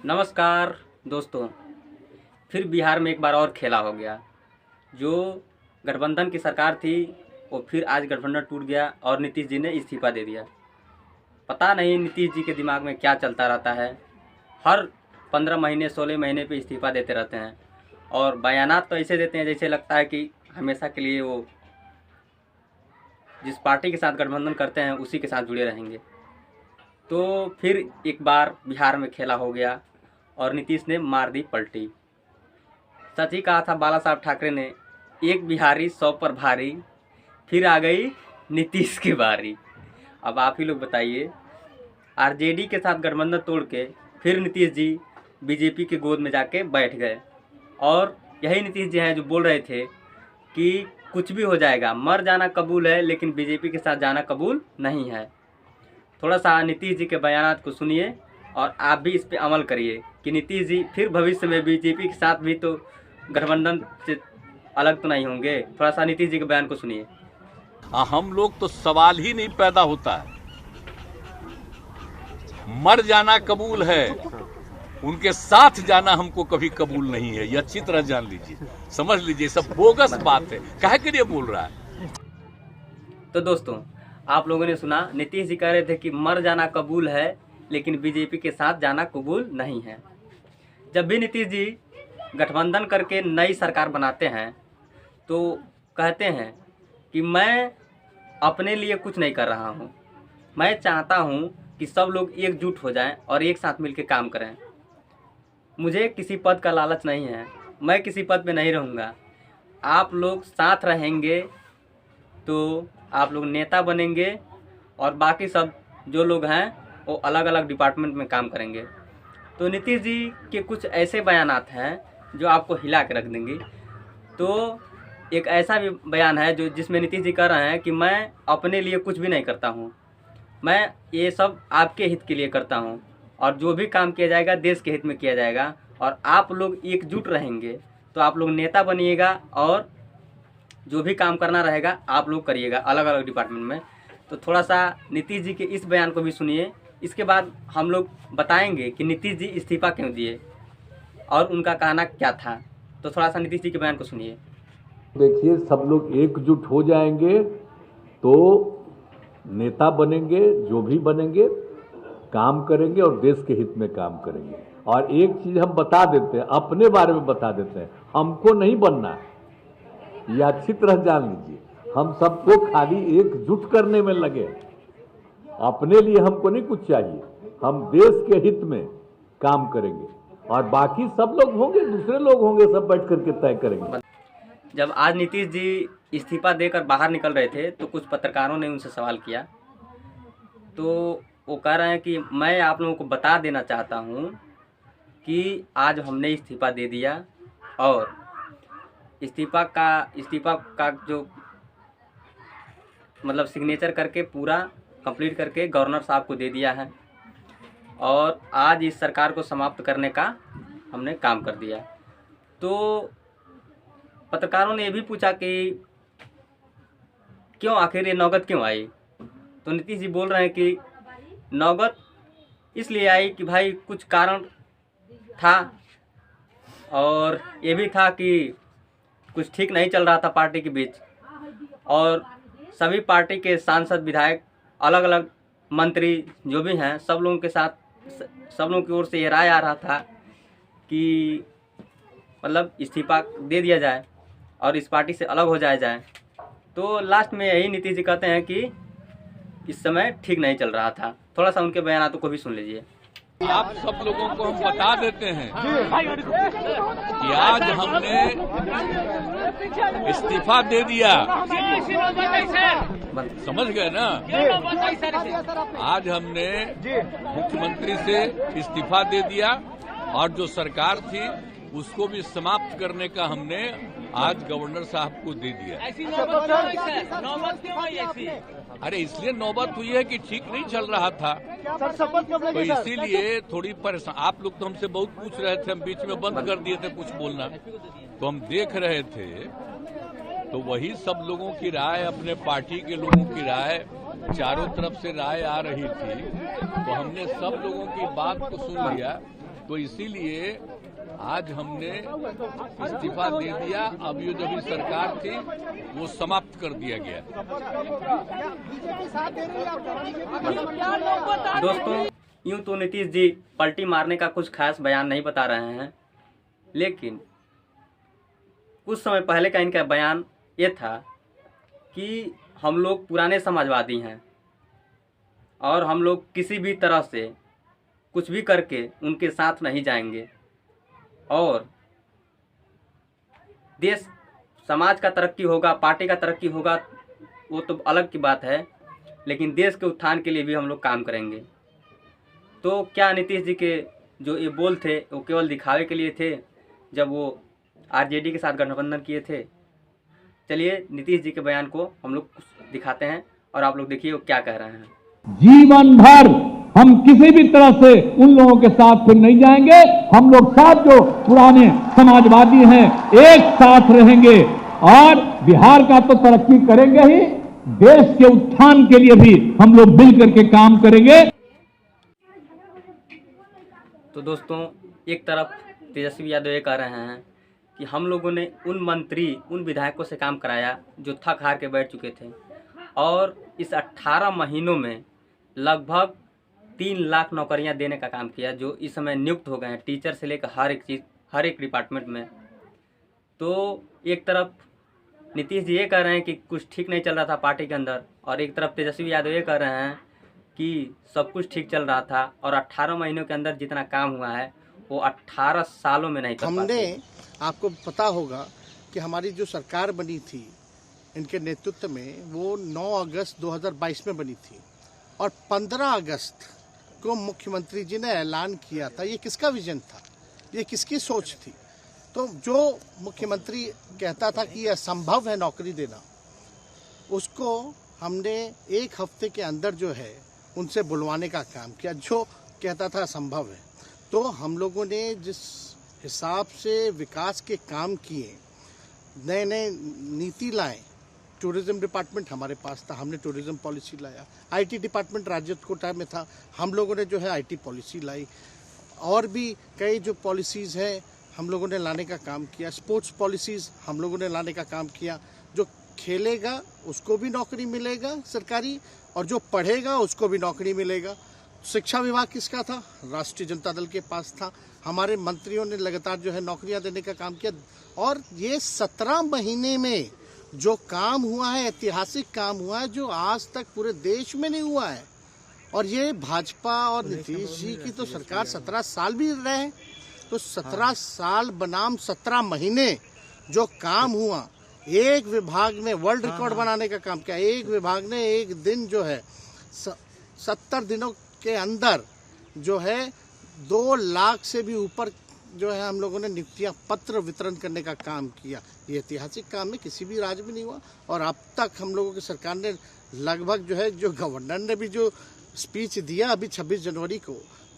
नमस्कार दोस्तों। फिर बिहार में एक बार और खेला हो गया। जो गठबंधन की सरकार थी वो फिर आज गठबंधन टूट गया और नीतीश जी ने इस्तीफा दे दिया। पता नहीं नीतीश जी के दिमाग में क्या चलता रहता है। हर 15 महीने 16 महीने पे इस्तीफा देते रहते हैं और बयानात तो ऐसे देते हैं जैसे लगता है कि हमेशा के लिए वो जिस पार्टी के साथ गठबंधन करते हैं उसी के साथ जुड़े रहेंगे। तो फिर एक बार बिहार में खेला हो गया और नीतीश ने मार दी पलटी। सच ही कहा था बाला साहब ठाकरे ने, एक बिहारी 100 पर भारी, फिर आ गई नीतीश की बारी। अब आप ही लोग बताइए, आरजेडी के साथ गठबंधन तोड़ के फिर नीतीश जी बीजेपी के गोद में जाके बैठ गए। और यही नीतीश जी हैं जो बोल रहे थे कि कुछ भी हो जाएगा, मर जाना कबूल है लेकिन बीजेपी के साथ जाना कबूल नहीं है। थोड़ा सा नीतीश जी के बयानात को सुनिए और आप भी इस पे अमल करिए कि नीतीश जी फिर भविष्य में बीजेपी के साथ भी तो गठबंधन से अलग तो नहीं होंगे। थोड़ा सा नीतीश जी के बयान को सुनिए। हम लोग तो सवाल ही नहीं पैदा होता है, मर जाना कबूल है, उनके साथ जाना हमको कभी कबूल नहीं है। ये अच्छी तरह जान लीजिए, समझ लीजिए, सब बोगस बात है। काहे के लिए बोल रहा है? तो दोस्तों, आप लोगों ने सुना, नीतीश जी कह रहे थे कि मर जाना कबूल है लेकिन बीजेपी के साथ जाना कबूल नहीं है। जब भी नीतीश जी गठबंधन करके नई सरकार बनाते हैं तो कहते हैं कि मैं अपने लिए कुछ नहीं कर रहा हूँ, मैं चाहता हूँ कि सब लोग एकजुट हो जाएं और एक साथ मिलकर काम करें। मुझे किसी पद का लालच नहीं है, मैं किसी पद पे नहीं रहूँगा। आप लोग साथ रहेंगे तो आप लोग नेता बनेंगे और बाकी सब जो लोग हैं वो अलग अलग डिपार्टमेंट में काम करेंगे। तो नीतीश जी के कुछ ऐसे बयानात हैं जो आपको हिला के रख देंगे। तो एक ऐसा भी बयान है जो जिसमें नीतीश जी कह रहे हैं कि मैं अपने लिए कुछ भी नहीं करता हूँ, मैं ये सब आपके हित के लिए करता हूँ और जो भी काम किया जाएगा देश के हित में किया जाएगा और आप लोग एकजुट रहेंगे तो आप लोग नेता बनिएगा और जो भी काम करना रहेगा आप लोग करिएगा अलग अलग डिपार्टमेंट में। तो थोड़ा सा नीतीश जी के इस बयान को भी सुनिए। इसके बाद हम लोग बताएंगे कि नीतीश जी इस्तीफा क्यों दिए और उनका कहना क्या था। तो थोड़ा सा नीतीश जी के बयान को सुनिए। देखिए, सब लोग एकजुट हो जाएंगे तो नेता बनेंगे, जो भी बनेंगे काम करेंगे और देश के हित में काम करेंगे। और एक चीज हम बता देते हैं, अपने बारे में बता देते हैं, हमको नहीं बनना है, ये अच्छी तरह जान लीजिए। हम सबको खाली एकजुट करने में लगे, अपने लिए हमको नहीं कुछ चाहिए, हम देश के हित में काम करेंगे और बाकी सब लोग होंगे, दूसरे लोग होंगे, सब बैठ करके तय करेंगे। जब आज नीतीश जी इस्तीफा देकर बाहर निकल रहे थे तो कुछ पत्रकारों ने उनसे सवाल किया तो वो कह रहे हैं कि मैं आप लोगों को बता देना चाहता हूँ कि आज हमने इस्तीफा दे दिया और इस्तीफा का जो मतलब सिग्नेचर करके पूरा कंप्लीट करके गवर्नर साहब को दे दिया है और आज इस सरकार को समाप्त करने का हमने काम कर दिया। तो पत्रकारों ने ये भी पूछा कि क्यों आखिर ये नौबत क्यों आई। तो नीतीश जी बोल रहे हैं कि नौबत इसलिए आई कि भाई कुछ कारण था और ये भी था कि कुछ ठीक नहीं चल रहा था पार्टी के बीच और सभी पार्टी के सांसद विधायक अलग अलग मंत्री जो भी हैं सब लोगों के साथ सब लोगों की ओर से ये राय आ रहा था कि मतलब इस्तीफा दे दिया जाए और इस पार्टी से अलग हो जाए। तो लास्ट में यही नीतीश जी कहते हैं कि इस समय ठीक नहीं चल रहा था। थोड़ा सा उनके बयानों को भी सुन लीजिए। आप सब लोगों को हम बता देते हैं कि आज हमने इस्तीफा दे दिया, समझ गए ना? आज हमने मुख्यमंत्री से इस्तीफा दे दिया और जो सरकार थी उसको भी समाप्त करने का हमने आज गवर्नर साहब को दे दिया। अरे इसलिए नौबत हुई है कि ठीक नहीं चल रहा था तो इसीलिए थोड़ी परेशान। आप लोग तो हमसे बहुत पूछ रहे थे, हम बीच में बंद कर दिए थे कुछ बोलना, तो हम देख रहे थे तो वही सब लोगों की राय, अपने पार्टी के लोगों की राय, चारों तरफ से राय आ रही थी तो हमने सब लोगों की बात को सुन लिया तो इसीलिए आज हमने इस्तीफा दे दिया। अब ये जो भी सरकार थी वो समाप्त कर दिया गया। दोस्तों, यूं तो नीतीश जी पलटी मारने का कुछ खास बयान नहीं बता रहे हैं, लेकिन कुछ समय पहले का इनका बयान ये था कि हम लोग पुराने समाजवादी हैं और हम लोग किसी भी तरह से कुछ भी करके उनके साथ नहीं जाएंगे, और देश समाज का तरक्की होगा, पार्टी का तरक्की होगा, वो तो अलग की बात है, लेकिन देश के उत्थान के लिए भी हम लोग काम करेंगे। तो क्या नीतीश जी के जो ये बोल थे वो केवल दिखावे के लिए थे जब वो आरजेडी के साथ गठबंधन किए थे? चलिए नीतीश जी के बयान को हम लोग दिखाते हैं और आप लोग देखिए वो क्या कह रहे हैं। जीवन भर हम किसी भी तरह से उन लोगों के साथ फिर नहीं जाएंगे। हम लोग साथ जो पुराने समाजवादी हैं एक साथ रहेंगे और बिहार का तो तरक्की करेंगे ही, देश के उत्थान के लिए भी हम लोग मिल करके काम करेंगे। तो दोस्तों, एक तरफ तेजस्वी यादव ये कह रहे हैं कि हम लोगों ने उन मंत्री, उन विधायकों से काम कराया जो थक हार के बैठ चुके थे, और इस 18 महीनों में लगभग 3 लाख नौकरियां देने का काम किया जो इस समय नियुक्त हो गए हैं, टीचर से लेकर हर एक चीज़, हर एक डिपार्टमेंट में। तो एक तरफ नीतीश जी ये कह रहे हैं कि कुछ ठीक नहीं चल रहा था पार्टी के अंदर, और एक तरफ तेजस्वी यादव ये कह रहे हैं कि सब कुछ ठीक चल रहा था और 18 महीनों के अंदर जितना काम हुआ है वो 18 सालों में नहीं कर पाते। हमने, आपको पता होगा कि हमारी जो सरकार बनी थी इनके नेतृत्व में, वो 9 अगस्त 2022 में बनी थी, और 15 अगस्त को मुख्यमंत्री जी ने ऐलान किया था। ये किसका विजन था, ये किसकी सोच थी? तो जो मुख्यमंत्री कहता था कि यह असंभव है नौकरी देना, उसको हमने 1 हफ्ते के अंदर जो है उनसे बुलवाने का काम किया, जो कहता था असंभव है। तो हम लोगों ने जिस हिसाब से विकास के काम किए, नए नए नीति लाए, टूरिज्म डिपार्टमेंट हमारे पास था, हमने टूरिज्म पॉलिसी लाया। आईटी डिपार्टमेंट राज्य कोटा में था, हम लोगों ने जो है आईटी पॉलिसी लाई। और भी कई जो पॉलिसीज़ हैं हम लोगों ने लाने का काम किया। स्पोर्ट्स पॉलिसीज़ हम लोगों ने लाने का काम किया। जो खेलेगा उसको भी नौकरी मिलेगा सरकारी, और जो पढ़ेगा उसको भी नौकरी मिलेगा। शिक्षा विभाग किसका था? राष्ट्रीय जनता दल के पास था। हमारे मंत्रियों ने लगातार जो है नौकरियां देने का काम किया, और ये 17 महीने में जो काम हुआ है, ऐतिहासिक काम हुआ है, जो आज तक पूरे देश में नहीं हुआ है। और ये भाजपा और नीतीश जी की तो सरकार 17 साल भी रहे, तो 17 साल बनाम 17 महीने जो काम हुआ, एक विभाग में वर्ल्ड रिकॉर्ड बनाने का काम किया। एक विभाग ने एक दिन जो है 70 दिनों के अंदर जो है 2 लाख से भी ऊपर जो है हम लोगों ने नियुक्तियां पत्र वितरण करने का काम किया। ये ऐतिहासिक काम है, किसी भी राज्य में नहीं हुआ। और अब तक हम लोगों की सरकार ने लगभग जो है, जो गवर्नर ने भी जो स्पीच दिया अभी 26 जनवरी को,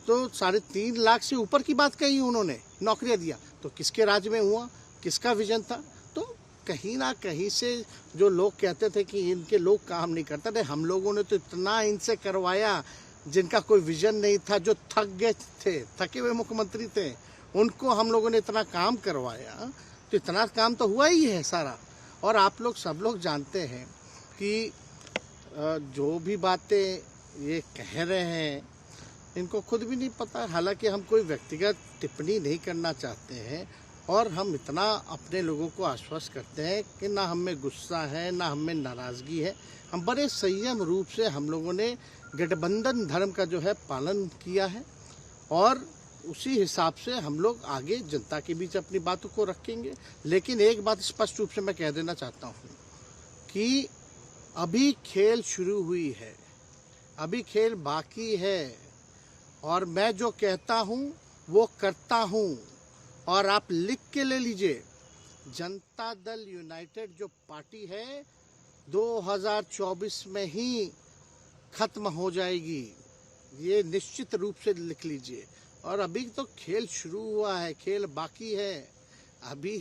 तो 3.5 लाख से ऊपर की बात कही उन्होंने, नौकरियां दिया। तो किसके राज्य में हुआ, किसका विजन था? तो कहीं ना कहीं से जो लोग कहते थे कि इनके लोग काम नहीं करते थे, हम लोगों ने तो इतना इनसे करवाया जिनका कोई विजन नहीं था, जो थक गए थे, थके हुए मुख्यमंत्री थे, उनको हम लोगों ने इतना काम करवाया। तो इतना काम तो हुआ ही है सारा। और आप लोग सब लोग जानते हैं कि जो भी बातें ये कह रहे हैं इनको खुद भी नहीं पता। हालांकि हम कोई व्यक्तिगत टिप्पणी नहीं करना चाहते हैं, और हम इतना अपने लोगों को आश्वस्त करते हैं कि ना हम में गुस्सा है, ना हम में नाराज़गी है। हम बड़े संयम रूप से हम लोगों ने गठबंधन धर्म का जो है पालन किया है, और उसी हिसाब से हम लोग आगे जनता के बीच अपनी बातों को रखेंगे। लेकिन एक बात स्पष्ट रूप से मैं कह देना चाहता हूँ कि अभी खेल शुरू हुई है, अभी खेल बाकी है, और मैं जो कहता हूँ वो करता हूँ। और आप लिख के ले लीजिए, जनता दल यूनाइटेड जो पार्टी है 2024 में ही खत्म हो जाएगी, ये निश्चित रूप से लिख लीजिए। और अभी तो खेल शुरू हुआ है, खेल बाकी है। अभी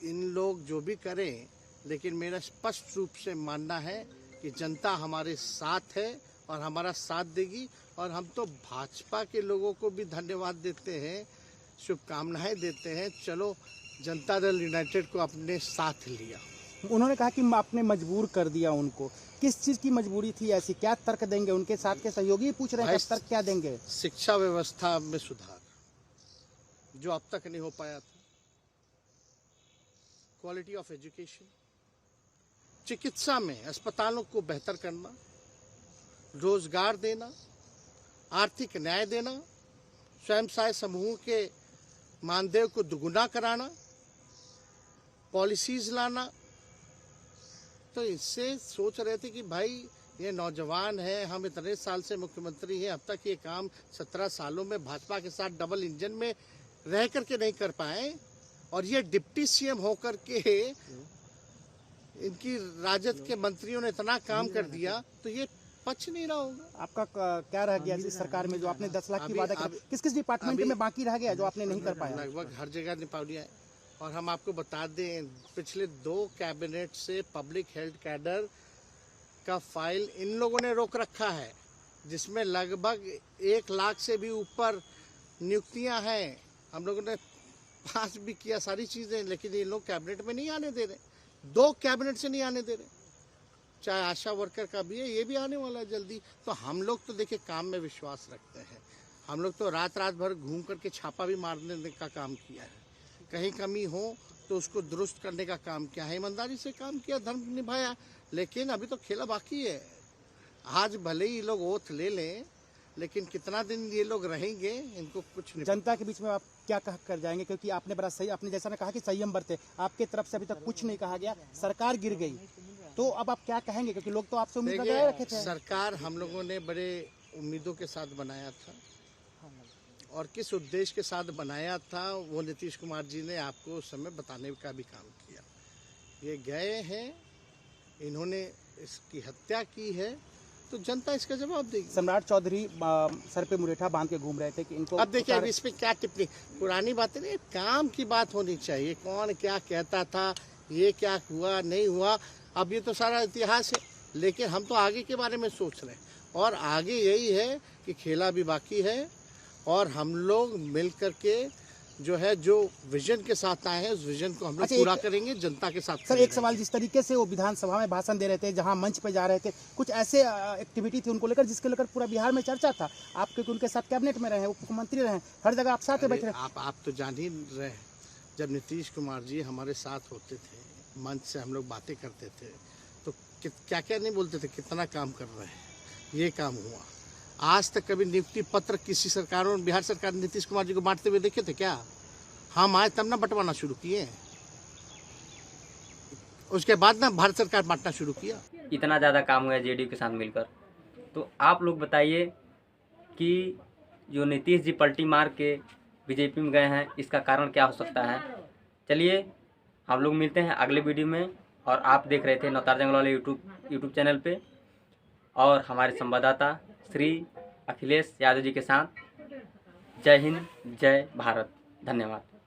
इन लोग जो भी करें, लेकिन मेरा स्पष्ट रूप से मानना है कि जनता हमारे साथ है, और हमारा साथ देगी। और हम तो भाजपा के लोगों को भी धन्यवाद देते हैं, शुभकामनाएं देते हैं। चलो, जनता दल यूनाइटेड को अपने साथ लिया। उन्होंने कहा कि आपने मजबूर कर दिया उनको। किस चीज़ की मजबूरी थी ऐसी? क्या तर्क देंगे? उनके साथ के सहयोगी पूछ रहे हैं, तर्क क्या देंगे? शिक्षा व्यवस्था में सुधार जो अब तक नहीं हो पाया था, क्वालिटी ऑफ एजुकेशन, चिकित्सा में अस्पतालों को बेहतर करना, रोजगार देना, आर्थिक न्याय देना, स्वयं सहायता समूह के मानदेय को दुगुना कराना, पॉलिसीज लाना। तो इससे सोच रहे थे कि भाई ये नौजवान है, हम इतने साल से मुख्यमंत्री हैं, अब तक ये काम 17 सालों में भाजपा के साथ डबल इंजन में रह करके नहीं कर पाए, और ये डिप्टी सीएम होकर के इनकी राजद के मंत्रियों ने इतना काम कर दिया, तो ये पच नहीं रहा होगा। आपका क्या रह गया इस सरकार में जो आपने 10 लाख की वादा किया? किस किस डिपार्टमेंट में बाकी रह गया जो आपने नहीं कर पाया? लगभग हर जगह निपा लिया है। और हम आपको बता दें, पिछले 2 कैबिनेट से पब्लिक हेल्थ कैडर का फाइल इन लोगों ने रोक रखा है, जिसमें लगभग 1 लाख से भी ऊपर नियुक्तियां हैं। हम लोगों ने पास भी किया सारी चीज़ें, लेकिन ये लोग कैबिनेट में नहीं आने दे रहे। 2 कैबिनेट से नहीं आने दे रहे। चाहे आशा वर्कर का भी है, ये भी आने वाला है जल्दी। तो हम लोग तो देखिए काम में विश्वास रखते हैं। हम लोग तो रात भर घूम करके छापा भी मारने का काम किया है। कहीं कमी हो तो उसको दुरुस्त करने का काम किया है, ईमानदारी से काम किया, धर्म निभाया। लेकिन अभी तो खेला बाकी है। आज भले ही लोग ओथ ले लें, लेकिन कितना दिन ये लोग रहेंगे, इनको कुछ नहीं। जनता के बीच में आप क्या कह कर जाएंगे? क्योंकि आपने बड़ा सही, आपने जैसा ने कहा कि संयम बरते, आपके तरफ से अभी तक कुछ नहीं कहा गया, सरकार गिर गई, तो अब आप क्या कहेंगे? क्योंकि लोग तो आपसे उम्मीद लगाए रखे थे। सरकार हम लोगों ने बड़े उम्मीदों के साथ बनाया था, और किस उद्देश्य के साथ बनाया था वो नीतीश कुमार जी ने आपको उस समय बताने का भी काम किया। ये गए हैं, इन्होंने इसकी हत्या की है, तो जनता इसका जवाब देगी। सम्राट चौधरी सर पे मुरेठा बांध के घूम रहे थे कि इनको अब देखिए, अब इस पे क्या टिप्पणी, पुरानी बातें नहीं, काम की बात होनी चाहिए। कौन क्या कहता था, ये क्या हुआ नहीं हुआ, अब ये तो सारा इतिहास है। लेकिन हम तो आगे के बारे में सोच रहे हैं, और आगे यही है कि खेला भी बाकी है, और हम लोग मिल करके जो है, जो विजन के साथ आए हैं, उस विजन को हम लोग पूरा करेंगे, जनता के साथ। सर, एक सवाल, जिस तरीके से वो विधानसभा में भाषण दे रहे थे, जहां मंच पे जा रहे थे, कुछ ऐसे एक्टिविटी थी उनको लेकर जिसके लेकर पूरा बिहार में चर्चा था। आप क्योंकि उनके साथ कैबिनेट में रहे, मुख्यमंत्री रहे, हर जगह आप साथ में बैठे रहे। आप तो जान ही रहे, जब नीतीश कुमार जी हमारे साथ होते थे, मंच से हम लोग बातें करते थे, तो क्या क्या नहीं बोलते थे, कितना काम कर रहे हैं, ये काम हुआ। आज तक कभी नियुक्ति पत्र किसी सरकारों ने, बिहार सरकार ने नीतीश कुमार जी को बांटते हुए देखे थे क्या? हम आए तब ना बंटवाना शुरू किए, उसके बाद ना भारत सरकार बांटना शुरू किया। इतना ज़्यादा काम हुआ जेडीयू के साथ मिलकर, तो आप लोग बताइए कि जो नीतीश जी पलटी मार के बीजेपी में गए हैं, इसका कारण क्या हो सकता है। चलिए हम लोग मिलते हैं अगले वीडियो में, और आप देख रहे थे नवतार जंगल वाले यूट्यूब चैनल पे, और हमारे संवाददाता श्री अखिलेश यादव जी के साथ। जय हिंद, जय भारत, धन्यवाद।